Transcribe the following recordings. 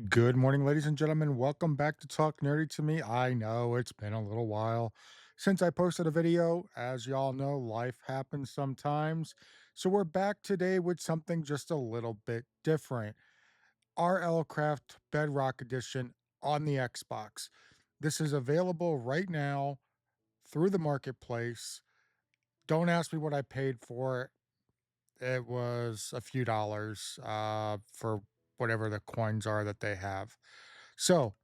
Good morning, ladies and gentlemen. Welcome back to Talk Nerdy to Me. I know it's been a little while since I posted a video. As y'all know, life happens sometimes. So we're back today with something just a little bit different. RLCRAFT Bedrock Edition on the Xbox. This is available right now through the marketplace. Don't ask me what I paid for it. It was a few dollars for whatever the coins are that they have. So,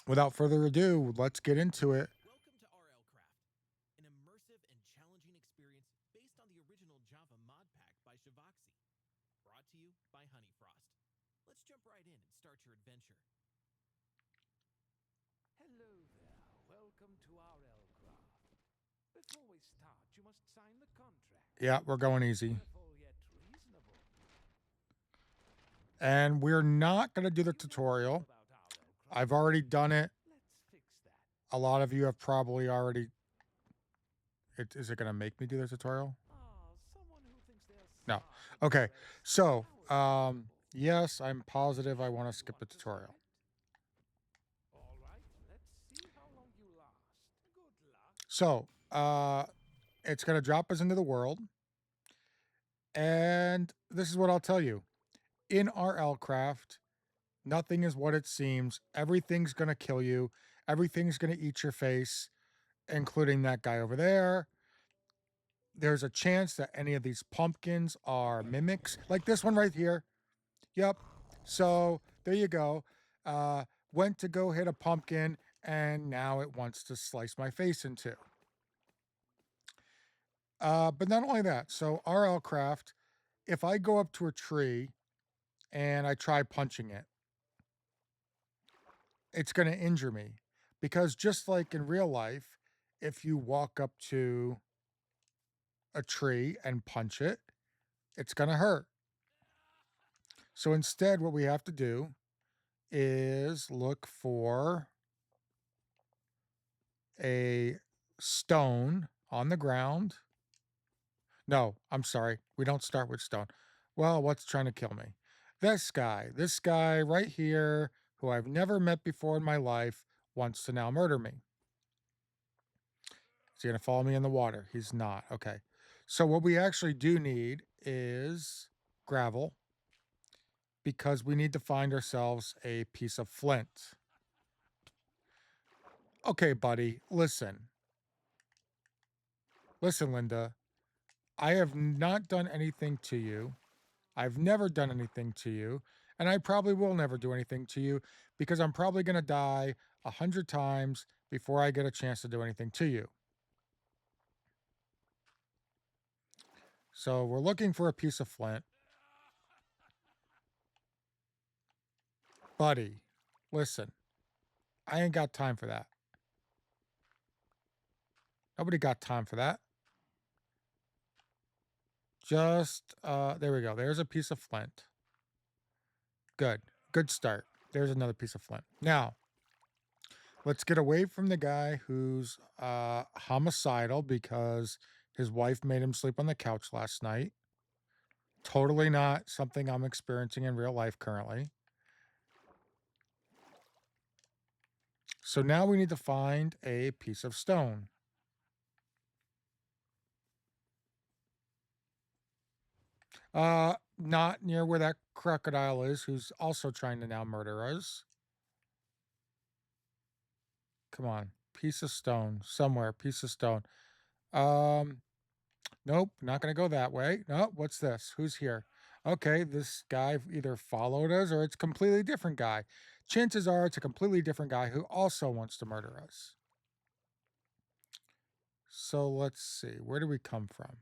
without further ado, let's get into it. Welcome to RLCRAFT, an immersive and challenging experience based on the original Java mod pack by Shivoxy, brought to you by Honeyfrost. Let's jump right in and start your adventure. Hello there. Welcome to RLCRAFT. Before we start, you must sign the contract. Yeah, we're going easy. Careful yet reasonable. And we're not going to do the tutorial. About RLCRAFT. I've already done it. Let's fix that. A lot of you have probably already. Is it going to make me do the tutorial? Someone who thinks they're No. smart Okay. with So, yes, I'm positive I want to skip the tutorial. All right, let's see how long you last. Good luck. So, it's going to drop us into the world. And this is what I'll tell you. In RLCraft, nothing is what it seems. Everything's going to kill you. Everything's going to eat your face, including that guy over there. There's a chance that any of these pumpkins are mimics, like this one right here. Yep. So there you go. Went to go hit a pumpkin, and now it wants to slice my face in two. But not only that, so RLCraft, if I go up to a tree and I try punching it, it's going to injure me. Because just like in real life, if you walk up to a tree and punch it, it's going to hurt. So instead, what we have to do is look for a stone on the ground. No, I'm sorry. We don't start with stone. Well, what's trying to kill me? This guy right here, who I've never met before in my life, wants to now murder me. Is he going to follow me in the water? He's not. Okay. So what we actually do need is gravel, because we need to find ourselves a piece of flint. Okay, buddy, listen. Listen, Linda. I have not done anything to you. I've never done anything to you. And I probably will never do anything to you, because I'm probably going to die 100 times before I get a chance to do anything to you. So we're looking for a piece of flint. Buddy, listen. I ain't got time for that. Nobody got time for that. Just, there we go. There's a piece of flint. Good. Good start. There's another piece of flint. Now, let's get away from the guy who's homicidal because his wife made him sleep on the couch last night. Totally not something I'm experiencing in real life currently. So now we need to find a piece of stone. Not near where that crocodile is, who's also trying to now murder us. Come on, piece of stone somewhere, piece of stone. Nope, not gonna go that way. No, what's this? Who's here? Okay, this guy either followed us or it's a completely different guy. Chances are it's a completely different guy who also wants to murder us. So let's see, where do we come from?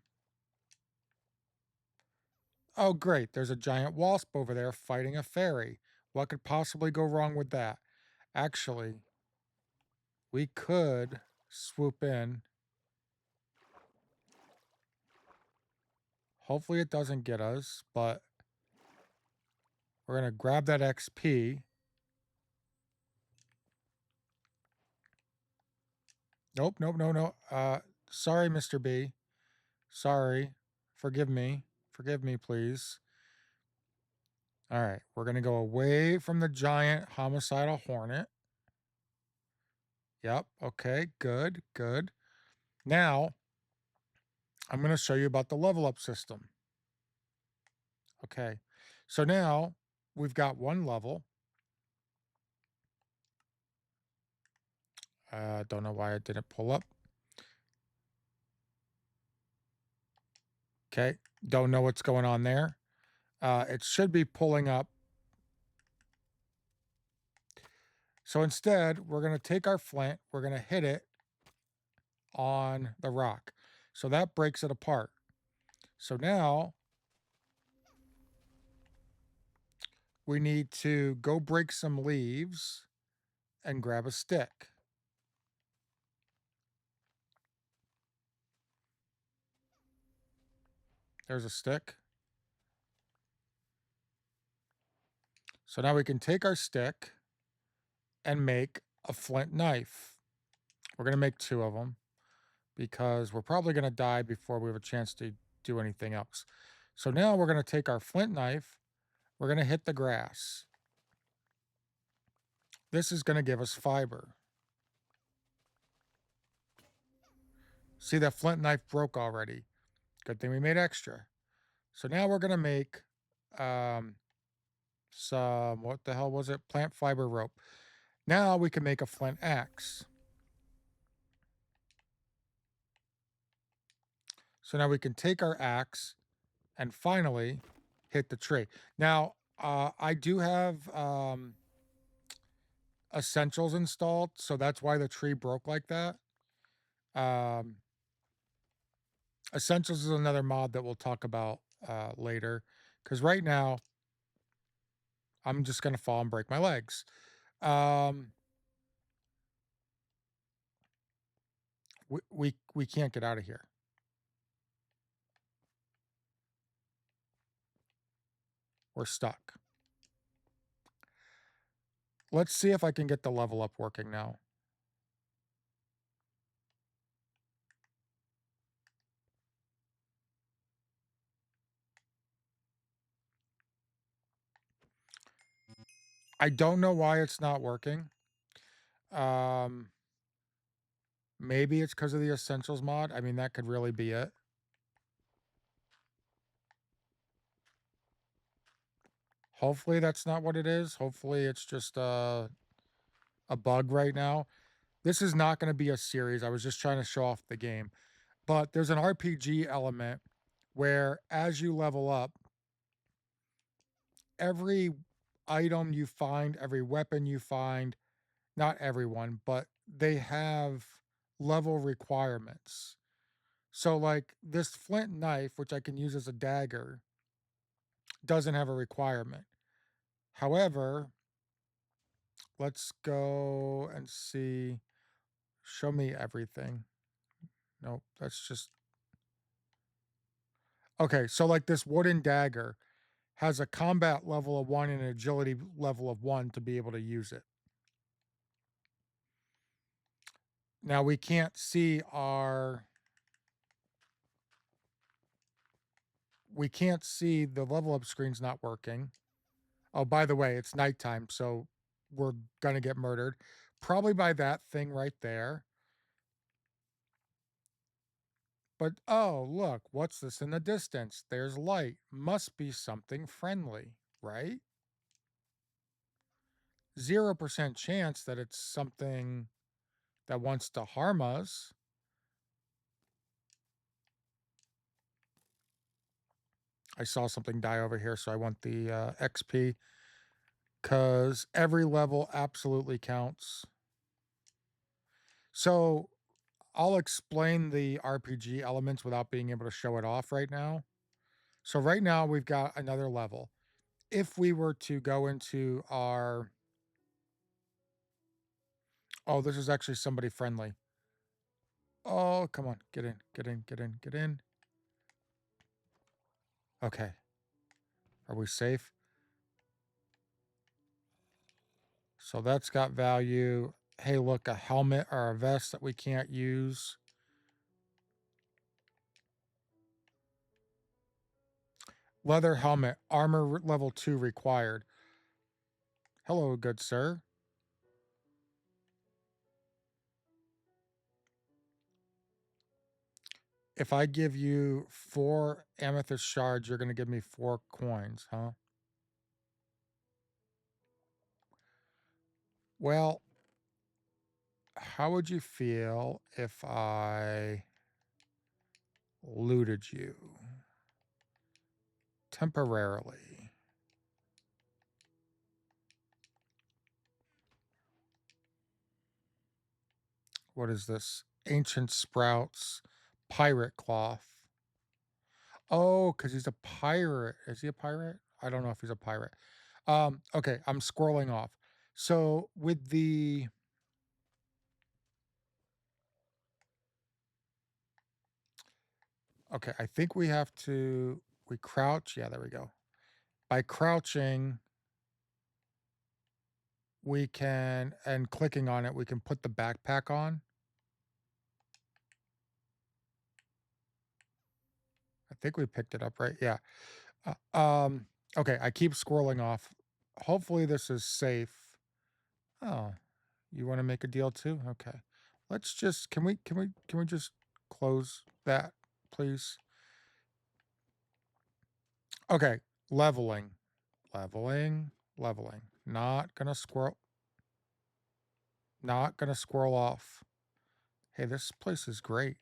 Oh, great. There's a giant wasp over there fighting a fairy. What could possibly go wrong with that? Actually, we could swoop in. Hopefully it doesn't get us, but we're going to grab that XP. Nope, nope, no. Sorry, Mr. B. Sorry. Forgive me. Forgive me, please. All right, we're going to go away from the giant homicidal hornet. Yep. Okay, good, good. Now, I'm going to show you about the level up system. Okay, so now we've got one level. Don't know why it didn't pull up. Okay, don't know what's going on there. It should be pulling up. So instead, we're going to take our flint, we're going to hit it on the rock. So that breaks it apart. So now we need to go break some leaves and grab a stick. There's a stick. So now we can take our stick and make a flint knife. We're going to make 2 of them because we're probably going to die before we have a chance to do anything else. So now we're going to take our flint knife, we're going to hit the grass. This is going to give us fiber. See, that flint knife broke already. Good thing we made extra. So now we're going to make some, what the hell was it? Plant fiber rope. Now we can make a flint axe. So now we can take our axe and finally hit the tree. Now, I do have essentials installed, so that's why the tree broke like that. Essentials is another mod that we'll talk about later, because right now I'm just going to fall and break my legs. We can't get out of here. We're stuck. Let's see if I can get the level up working now. I don't know why it's not working. Maybe it's because of the essentials mod. I mean, that could really be it. Hopefully that's not what it is. Hopefully it's just a bug right now. This is not going to be a series. I was just trying to show off the game. But there's an RPG element where as you level up, every item you find, every weapon you find, not everyone, but they have level requirements. So like this flint knife, which I can use as a dagger, doesn't have a requirement. However, let's go and see. Show me everything. Nope, that's just... Okay, so like this wooden dagger has a combat level of 1 and an agility level of 1 to be able to use it. Now we can't see our... We can't see the level up screen's not working. Oh, by the way, it's nighttime, so we're going to get murdered. Probably by that thing right there. But, oh, look, what's this in the distance? There's light. Must be something friendly, right? 0% chance that it's something that wants to harm us. I saw something die over here, so I want the XP. Because every level absolutely counts. So I'll explain the RPG elements without being able to show it off right now. So right now we've got another level. If we were to go into our... Oh, this is actually somebody friendly. Oh, come on. Get in, get in, get in, get in. Okay. Are we safe? So that's got value. Hey, look, a helmet or a vest that we can't use. Leather helmet, armor level 2 required. Hello, good sir. If I give you 4 amethyst shards, you're going to give me 4 coins, huh? Well, how would you feel if I looted you temporarily? What is this? Ancient sprouts, pirate cloth. Oh, because he's a pirate. Is he a pirate? I don't know if he's a pirate. Okay, I'm scrolling off. So with the okay, I think we have to we crouch. Yeah, there we go. By crouching, we can and clicking on it, we can put the backpack on. I think we picked it up, right? Yeah. Okay, I keep scrolling off. Hopefully this is safe. Oh, you want to make a deal too? Okay. Let's just can we just close that, please? Okay, leveling. Leveling, leveling. Not gonna squirrel off. Hey, this place is great.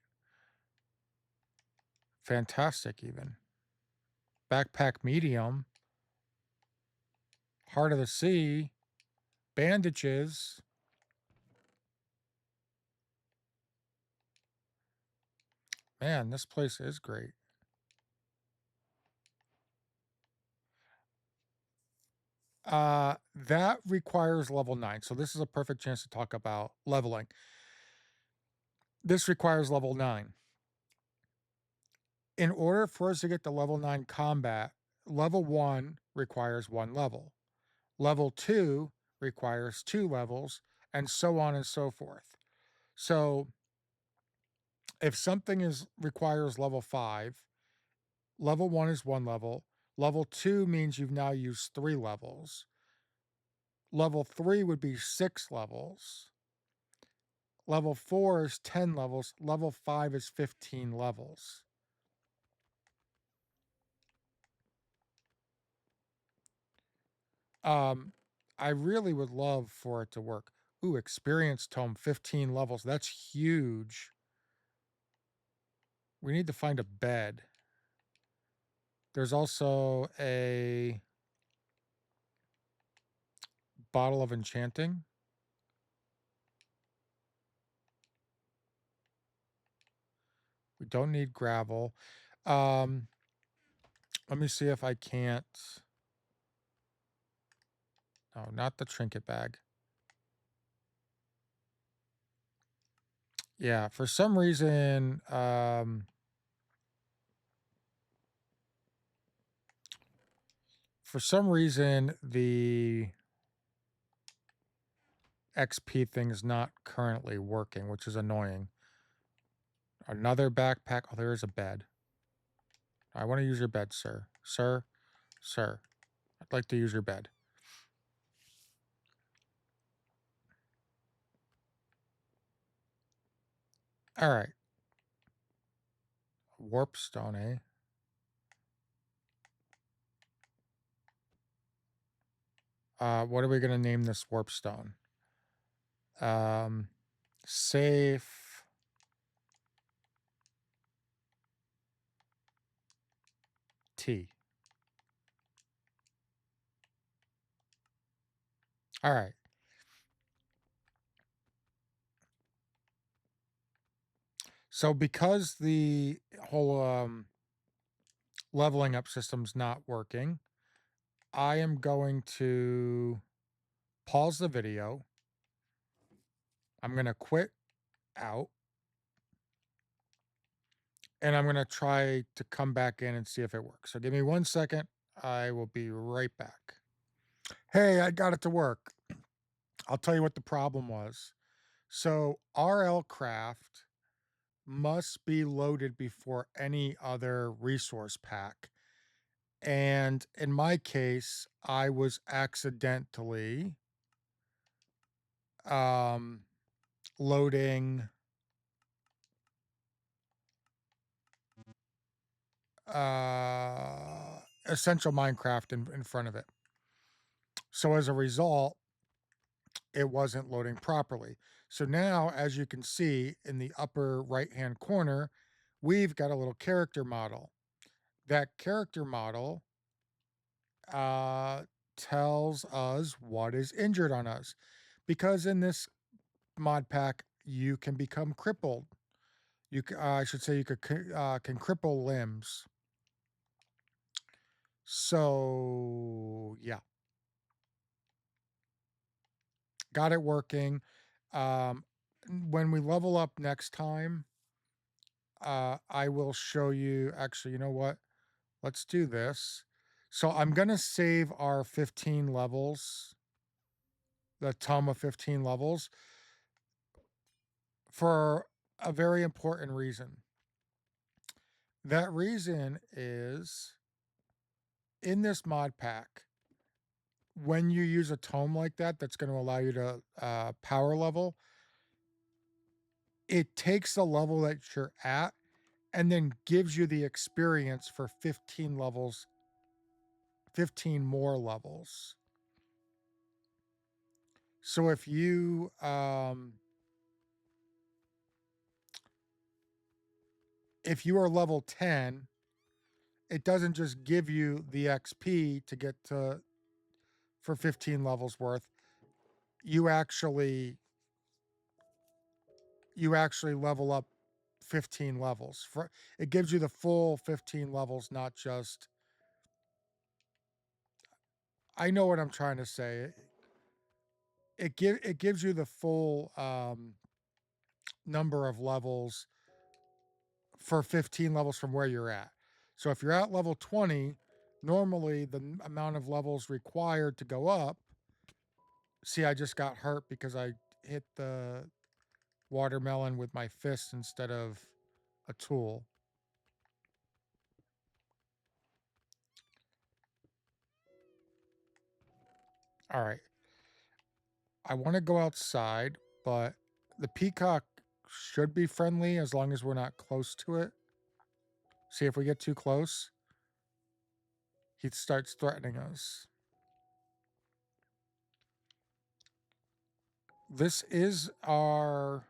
Fantastic even. Backpack medium. Heart of the sea. Bandages. Man, this place is great. That requires level 9. So this is a perfect chance to talk about leveling. This requires level 9. In order for us to get to level 9 combat, level 1 requires 1 level. Level 2 requires 2 levels, and so on and so forth. So if something requires level 5, level 1 is 1 level. Level 2 means you've now used 3 levels. Level 3 would be 6 levels. Level 4 is 10 levels. Level 5 is 15 levels. Um, I really would love for it to work. Ooh, experience tome, 15 levels. That's huge. We need to find a bed. There's also a bottle of enchanting. We don't need gravel. Um, Let me see if I can't. No, not the trinket bag. Yeah, for some reason, the XP thing is not currently working, which is annoying. Another backpack. Oh, there is a bed. I want to use your bed, sir. Sir, sir. I'd like to use your bed. All right. Warpstone, eh? What are we going to name this warpstone? Safe. T. All right. So because the whole leveling up system's not working, I am going to pause the video. I'm going to quit out. And I'm going to try to come back in and see if it works. So give me 1 second. I will be right back. Hey, I got it to work. I'll tell you what the problem was. So RLCRAFT must be loaded before any other resource pack. And in my case, I was accidentally um, loading essential Minecraft in front of it. So as a result, it wasn't loading properly. So now, as you can see in the upper right hand corner, we've got a little character model. That character model uh, tells us what is injured on us. Because in this mod pack, you can become crippled. I should say, you can cripple limbs. So yeah, got it working. Um, when we level up next time, I will show you. Actually, you know what? Let's do this. So I'm gonna save our 15 levels, the tome of 15 levels, for a very important reason. That reason is in this mod pack, when you use a tome like that, that's going to allow you to power level, it takes the level that you're at and then gives you the experience for 15 levels, 15 more levels. So if you are level 10, it doesn't just give you the XP to get to for 15 levels worth. You actually level up 15 levels. For it gives you the full 15 levels, not just I know what I'm trying to say. It gives you the full number of levels for 15 levels from where you're at. So if you're at level 20, normally the amount of levels required to go up. See, I just got hurt because I hit the watermelon with my fist instead of a tool. All right. I want to go outside, but the peacock should be friendly as long as we're not close to it. See, if we get too close, he starts threatening us. This is our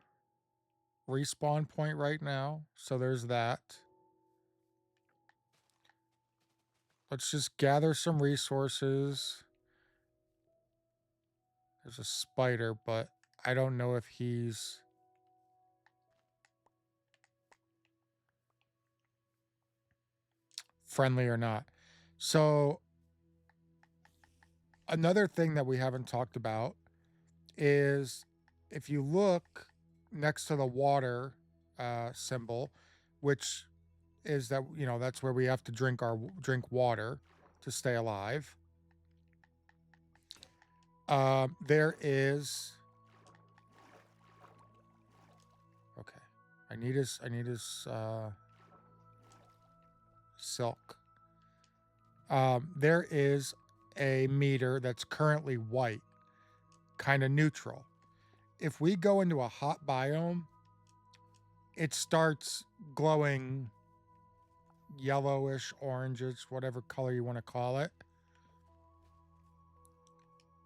respawn point right now, so there's that. Let's just gather some resources. There's a spider, but I don't know if he's friendly or not. So, another thing that we haven't talked about is if you look next to the water symbol, which is that, that's where we have to drink water to stay alive. There is okay. I need his silk. There is a meter that's currently white, kind of neutral. If we go into a hot biome, it starts glowing yellowish, orangish, whatever color you want to call it.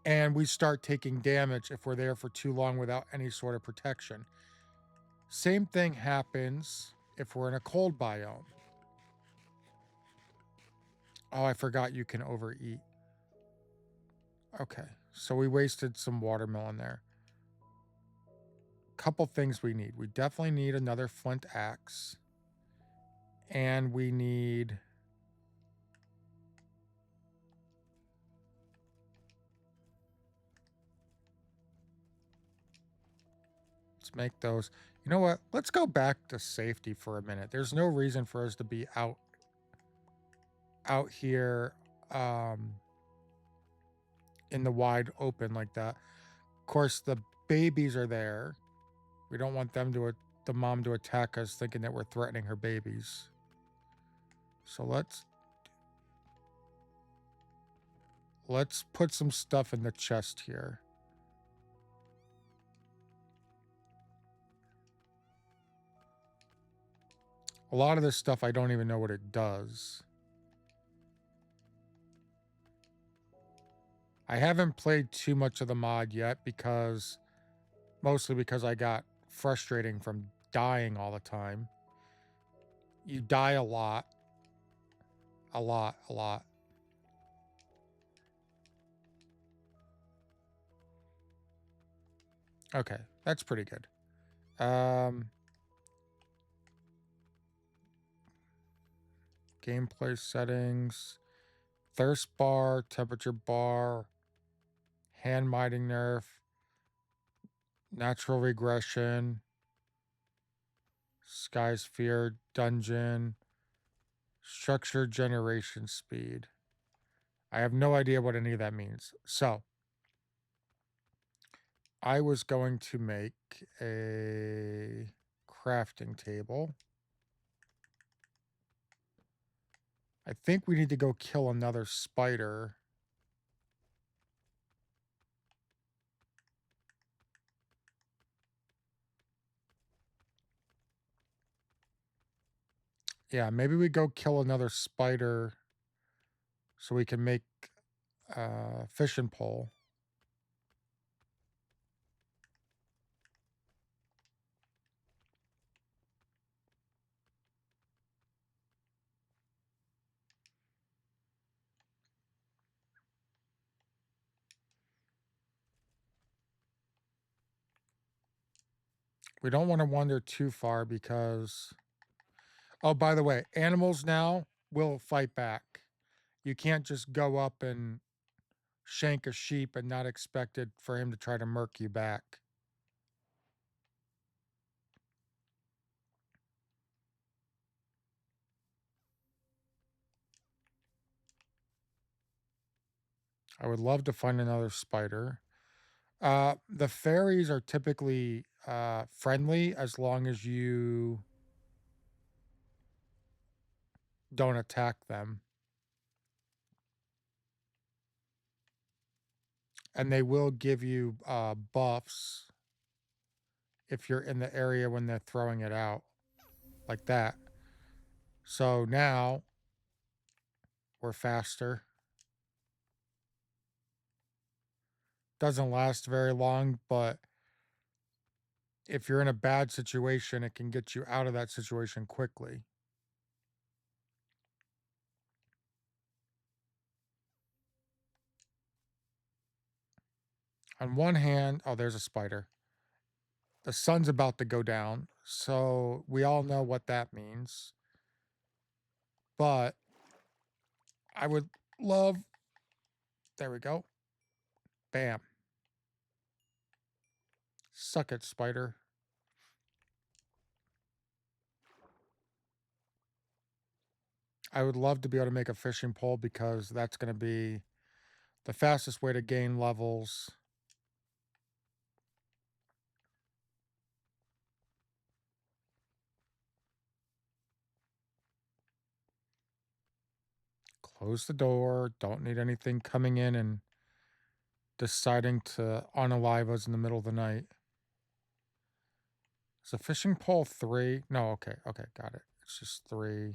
And we start taking damage if we're there for too long without any sort of protection. Same thing happens if we're in a cold biome. Oh, I forgot you can overeat. Okay, so we wasted some watermelon there. Couple things we need. We definitely need another flint axe. And we need let's make those. You know what? Let's go back to safety for a minute. There's no reason for us to be out here in the wide open like that. Of course, the babies are there. We don't want the mom to attack us thinking that we're threatening her babies. So let's let's put some stuff in the chest here. A lot of this stuff, I don't even know what it does. I haven't played too much of the mod yet mostly because I got frustrating from dying all the time. You die a lot. A lot, a lot. Okay, that's pretty good. Gameplay settings. Thirst bar, temperature bar, hand mining nerf, natural regression, sky sphere, dungeon, structure generation speed. I have no idea what any of that means. So I was going to make a crafting table. I think we need to go kill another spider. Yeah, maybe we go kill another spider so we can make a fishing pole. We don't want to wander too far because... Oh, by the way, animals now will fight back. You can't just go up and shank a sheep and not expect it for him to try to murk you back. I would love to find another spider. The fairies are typically friendly as long as you don't attack them. And they will give you buffs if you're in the area when they're throwing it out, like that. So now we're faster. Doesn't last very long, but if you're in a bad situation, it can get you out of that situation quickly. On one hand, oh, there's a spider. The sun's about to go down, so we all know what that means. But I would love... There we go. Bam. Suck it, spider. I would love to be able to make a fishing pole because that's going to be the fastest way to gain levels. Close the door. Don't need anything coming in and deciding to unalive us in the middle of the night. Is a fishing pole 3? No, okay, got it. It's just 3.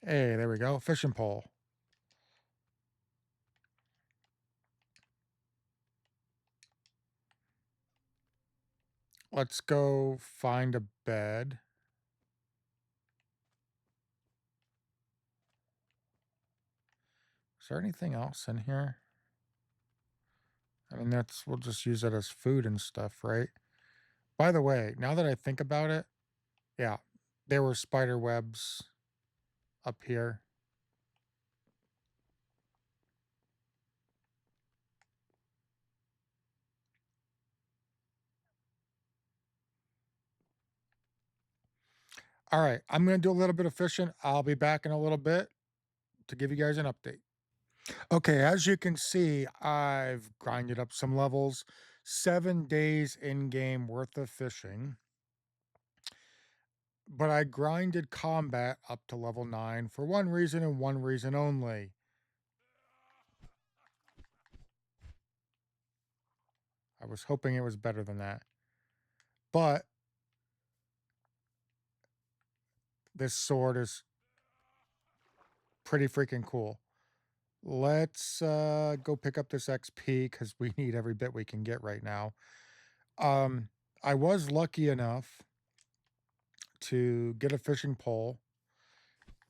Hey, there we go. Fishing pole. Let's go find a bed. Is there anything else in here? I mean, we'll just use it as food and stuff, right? By the way, now that I think about it, yeah, there were spider webs up here. All right, I'm going to do a little bit of fishing. I'll be back in a little bit to give you guys an update. Okay, as you can see, I've grinded up some levels, 7 days in-game worth of fishing, but I grinded combat up to level 9 for one reason and one reason only. I was hoping it was better than that. But this sword is pretty freaking cool. Let's go pick up this XP because we need every bit we can get right now. Um, I was lucky enough to get a fishing pole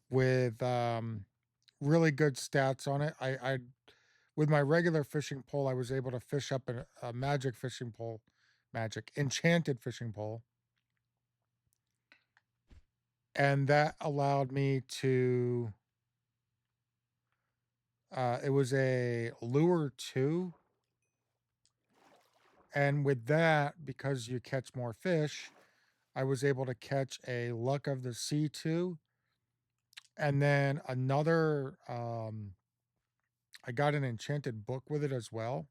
with really good stats on it. I with my regular fishing pole, I was able to fish up a magic fishing pole, magic enchanted fishing pole, and that allowed me to. It was a lure two, and with that, because you catch more fish, I was able to catch a luck of the sea two, and then another. I got an enchanted book with it as well.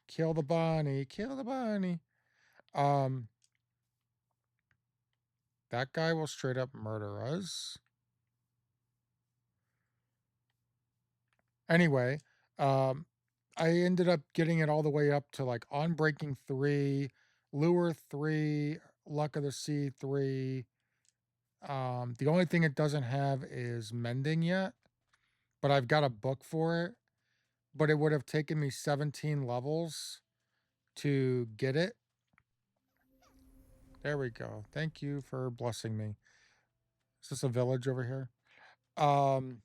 Kill the bunny, kill the bunny. Um, that guy will straight up murder us. Anyway, um, I ended up getting it all the way up to like on breaking three, lure three, luck of the sea three. The only thing it doesn't have is mending yet, but I've got a book for it. But it would have taken me 17 levels to get it. There we go. Thank you for blessing me. Is this a village over here? Um,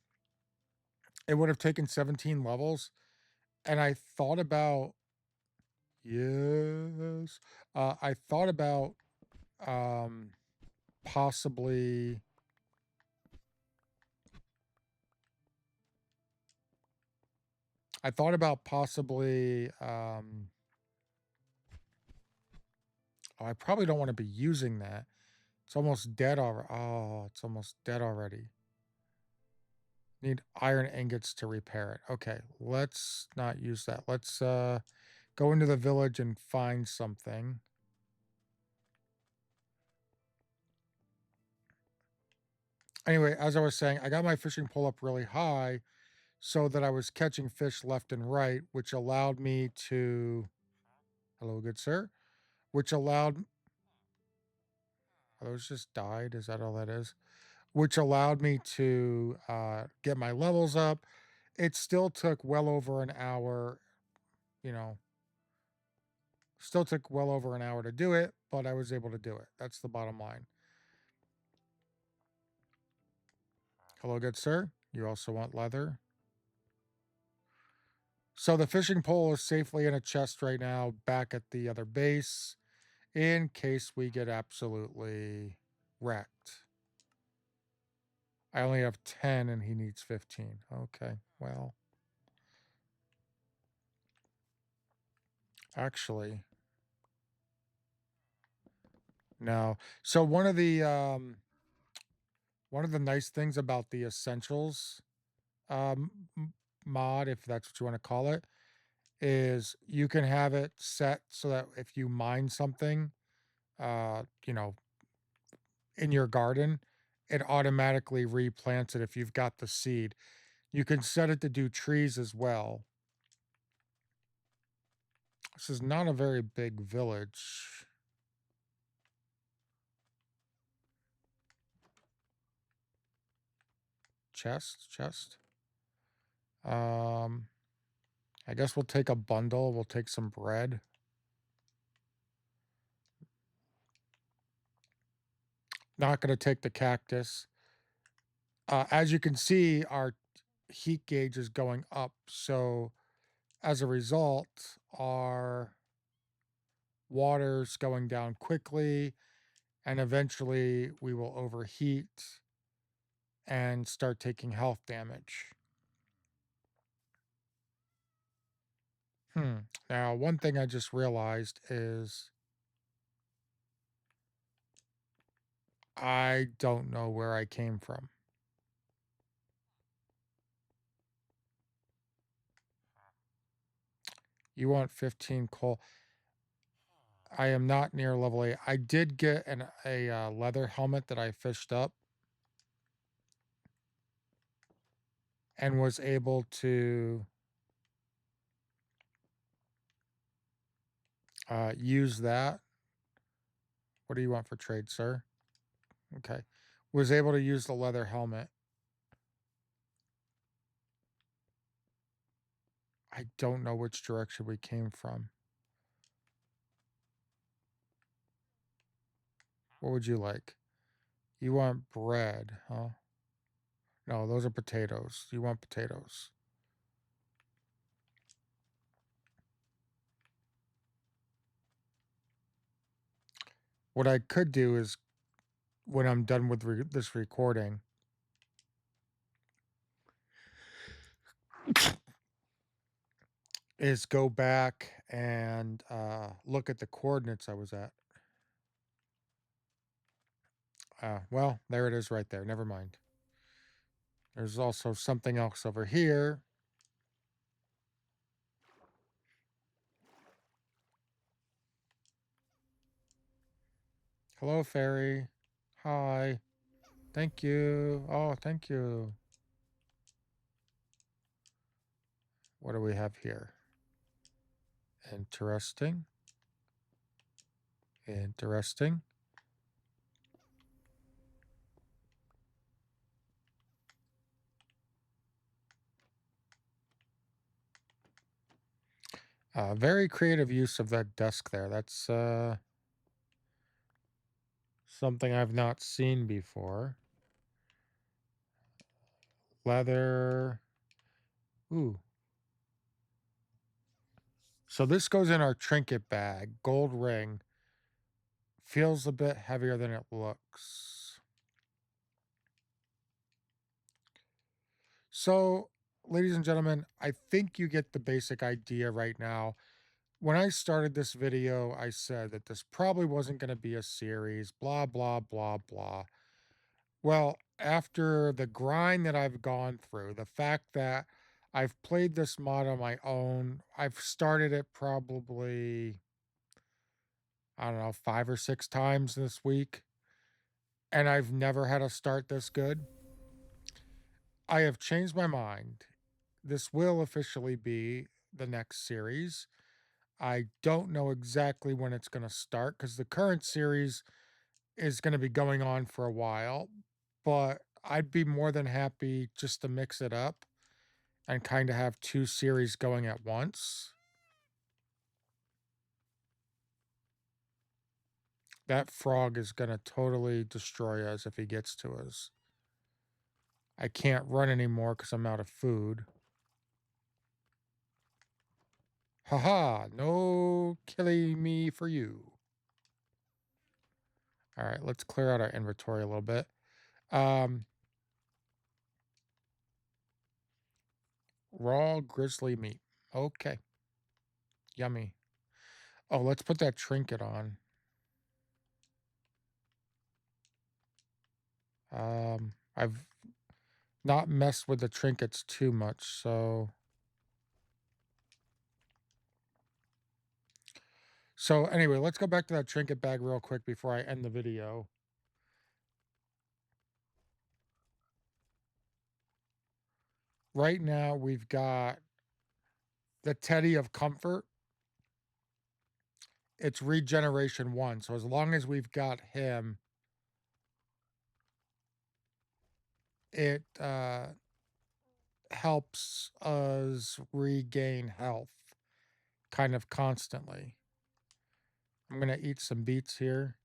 it would have taken 17 levels, and I thought about yes. I thought about um possibly I thought about possibly oh, I probably don't want to be using that. It's almost dead already. Oh, it's almost dead already. Need iron ingots to repair it. Okay, let's not use that. Let's go into the village and find something. Anyway, as I was saying, I got my fishing pole up really high so that I was catching fish left and right, which allowed me to hello, good sir, which allowed oh, those just died. Is that all that is? Which allowed me to get my levels up. It still took well over an hour, you know, still took well over an hour to do it, but I was able to do it. That's the bottom line. Hello, good sir. You also want leather? So the fishing pole is safely in a chest right now, back at the other base, in case we get absolutely wrecked. I only have 10 and he needs 15. Okay, well, actually, no. So one of the nice things about the essentials mod, if that's what you want to call it, is you can have it set so that if you mine something, you know, in your garden, it automatically replants it if you've got the seed. You can set it to do trees as well. This is not a very big village. Chest. Um, I guess we'll take a bundle. We'll take some bread. Not going to take the cactus. As you can see, our heat gauge is going up. So as a result, our water's going down quickly, and eventually we will overheat and start taking health damage. Now, one thing I just realized is I don't know where I came from. You want 15 coal. I am not near level 8. I did get a leather helmet that I fished up and was able to use that. What do you want for trade, sir? Okay. Was able to use the leather helmet. I don't know which direction we came from. What would you like? You want bread, huh? No, those are potatoes. You want potatoes. What I could do is, when I'm done with this recording, is go back and look at the coordinates I was at. Well, there it is right there. Never mind. There's also something else over here. Hello, fairy. Hi. Thank you. Oh, thank you. What do we have here? Interesting. Interesting. Very creative use of that desk there. That's something I've not seen before. Leather. Ooh. So this goes in our trinket bag. Gold ring. Feels a bit heavier than it looks. So, ladies and gentlemen, I think you get the basic idea right now. When I started this video, I said that this probably wasn't going to be a series, blah, blah, blah, blah. Well, after the grind that I've gone through, the fact that I've played this mod on my own, I've started it probably, I don't know, 5 or 6 times this week, and I've never had a start this good. I have changed my mind. This will officially be the next series. I don't know exactly when it's going to start because the current series is going to be going on for a while, but I'd be more than happy just to mix it up and kind of have 2 series going at once. That frog is going to totally destroy us if he gets to us. I can't run anymore because I'm out of food. Haha, no killing me for you. All right, let's clear out our inventory a little bit. Raw grizzly meat. Okay. Yummy. Oh, let's put that trinket on. I've not messed with the trinkets too much, so... So anyway, let's go back to that trinket bag real quick before I end the video. Right now, we've got the Teddy of Comfort. It's regeneration 1. So as long as we've got him, it helps us regain health kind of constantly. I'm going to eat some beets here.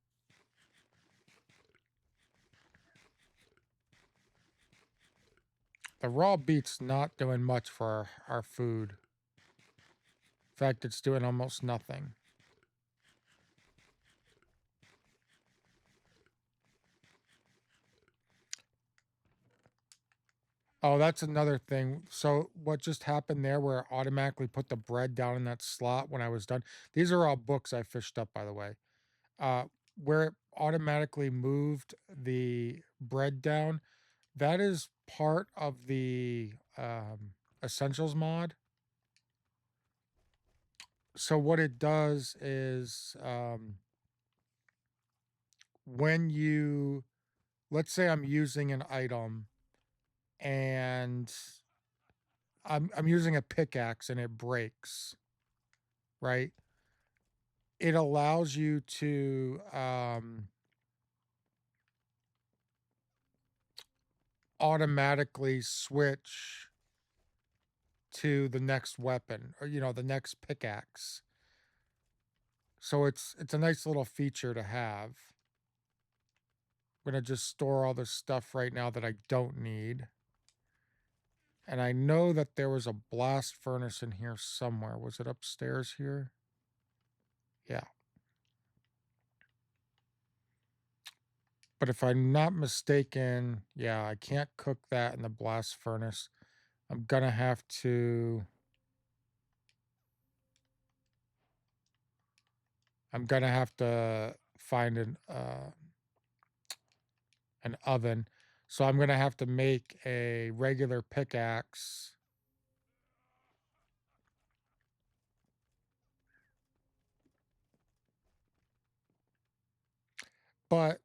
The raw beet's not doing much for our food. In fact, it's doing almost nothing. Oh, that's another thing. So what just happened there where it automatically put the bread down in that slot when I was done? These are all books I fished up, by the way. Where it automatically moved the bread down, that is part of the Essentials mod. So what it does is when you, let's say I'm using an item and I'm using a pickaxe and it breaks, right? It allows you to automatically switch to the next weapon or the next pickaxe. So it's a nice little feature to have. I'm gonna just store all this stuff right now that I don't need. And I know that there was a blast furnace in here somewhere. Was it upstairs here? Yeah. But if I'm not mistaken, yeah, I can't cook that in the blast furnace. I'm gonna have to find an oven. So I'm gonna have to make a regular pickaxe. But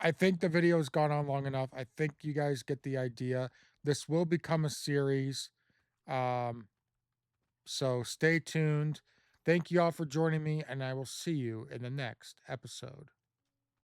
I think the video has gone on long enough. I think you guys get the idea. This will become a series. Um, so stay tuned. Thank you all for joining me, and I will see you in the next episode.